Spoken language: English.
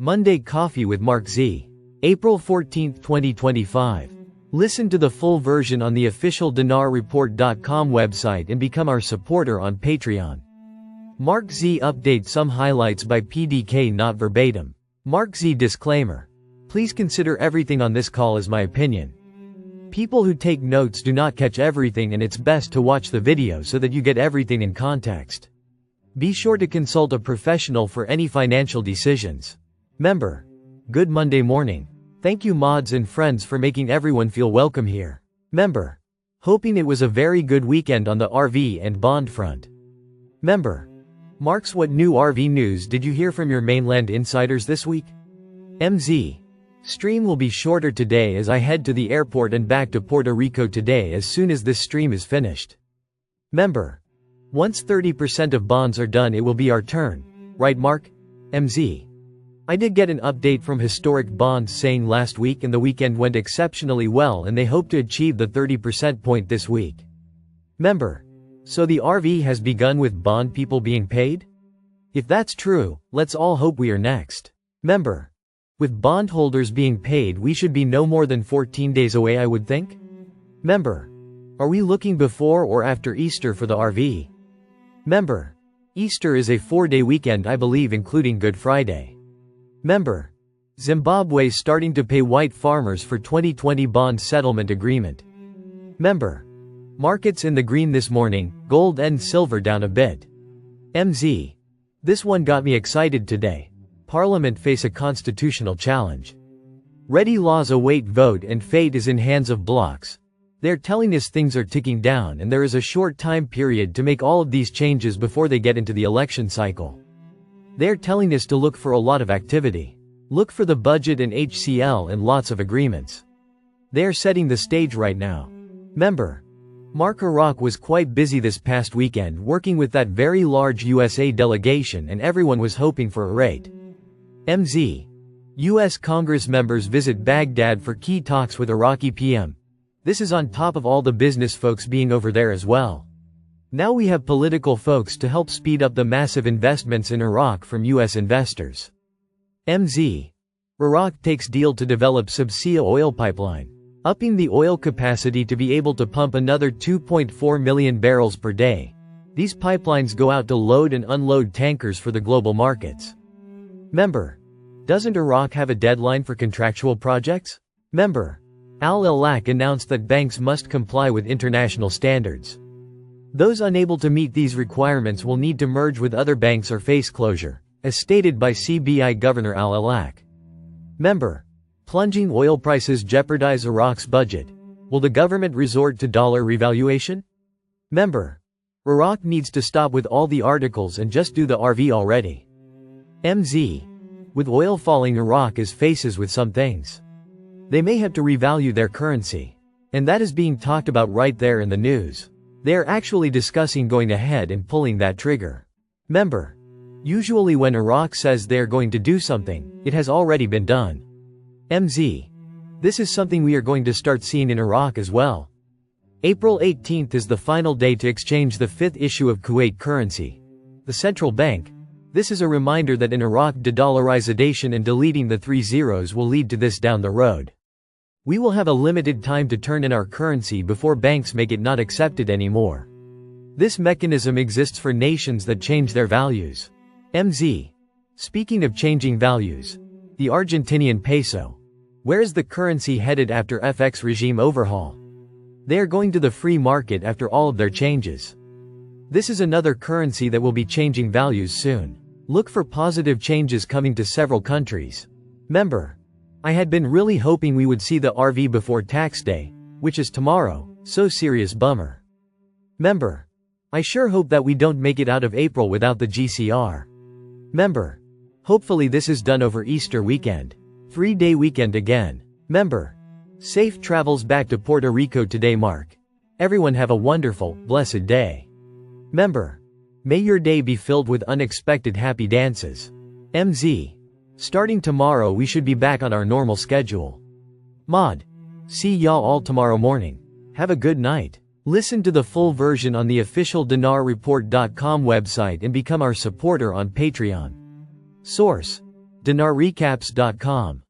Monday Coffee with MarkZ. April 14, 2025. Listen to the full version on the official dinarreport.com website and become our supporter on Patreon. MarkZ update some highlights by PDK, not verbatim. MarkZ disclaimer. Please consider everything on this call as my opinion. People who take notes do not catch everything, and it's best to watch the video so that you get everything in context. Be sure to consult a professional for any financial decisions. Member. Good Monday morning. Thank you mods and friends for making everyone feel welcome here. Member. Hoping it was a very good weekend on the RV and bond front. Member. Marks, what new RV news did you hear from your mainland insiders this week? MZ. Stream will be shorter today as I head to the airport and back to Puerto Rico today as soon as this stream is finished. Member. Once 30% of bonds are done, it will be our turn. Right, Mark? MZ. I did get an update from Historic Bonds saying last week and the weekend went exceptionally well and they hope to achieve the 30% point this week. Member. So the RV has begun with bond people being paid? If that's true, let's all hope we are next. Member. With bondholders being paid, we should be no more than 14 days away, I would think? Member. Are we looking before or after Easter for the RV? Member. Easter is a 4-day weekend, I believe, including Good Friday. Member. Zimbabwe starting to pay white farmers for 2020 bond settlement agreement. Member. Markets in the green this morning, gold and silver down a bit. MZ. This one got me excited today. Parliament face a constitutional challenge. Ready laws await vote and fate is in hands of blocks. They're telling us things are ticking down and there is a short time period to make all of these changes before they get into the election cycle. They're telling us to look for a lot of activity. Look for the budget and HCL and lots of agreements. They're setting the stage right now. Member. Mark Iraq was quite busy this past weekend working with that very large USA delegation and everyone was hoping for a rate. MZ. US Congress members visit Baghdad for key talks with Iraqi PM. This is on top of all the business folks being over there as well. Now we have political folks to help speed up the massive investments in Iraq from US investors. MZ. Iraq takes deal to develop subsea oil pipeline, upping the oil capacity to be able to pump another 2.4 million barrels per day. These pipelines go out to load and unload tankers for the global markets. Member. Doesn't Iraq have a deadline for contractual projects? Member. Al-Alaq announced that banks must comply with international standards. Those unable to meet these requirements will need to merge with other banks or face closure, as stated by CBI Governor Al-Alaq. Member. Plunging oil prices jeopardize Iraq's budget. Will the government resort to dollar revaluation? Member. Iraq needs to stop with all the articles and just do the RV already. MZ. With oil falling, Iraq is faces with some things. They may have to revalue their currency. And that is being talked about right there in the news. They are actually discussing going ahead and pulling that trigger. Member. Usually when Iraq says they are going to do something, it has already been done. MZ. This is something we are going to start seeing in Iraq as well. April 18th is the final day to exchange the 5th issue of Kuwait currency. The central bank. This is a reminder that in Iraq de-dollarization and deleting the 3 zeros will lead to this down the road. We will have a limited time to turn in our currency before banks make it not accepted anymore. This mechanism exists for nations that change their values. MZ. Speaking of changing values. The Argentinian peso. Where is the currency headed after FX regime overhaul? They are going to the free market after all of their changes. This is another currency that will be changing values soon. Look for positive changes coming to several countries. Member. I had been really hoping we would see the RV before tax day, which is tomorrow, so serious bummer. Member. I sure hope that we don't make it out of April without the GCR. Member. Hopefully this is done over Easter weekend. 3-day weekend again. Member. Safe travels back to Puerto Rico today, Mark. Everyone have a wonderful, blessed day. Member. May your day be filled with unexpected happy dances. MZ. Starting tomorrow we should be back on our normal schedule. Mod. See y'all all tomorrow morning. Have a good night. Listen to the full version on the official dinarreport.com website and become our supporter on Patreon. Source. dinarrecaps.com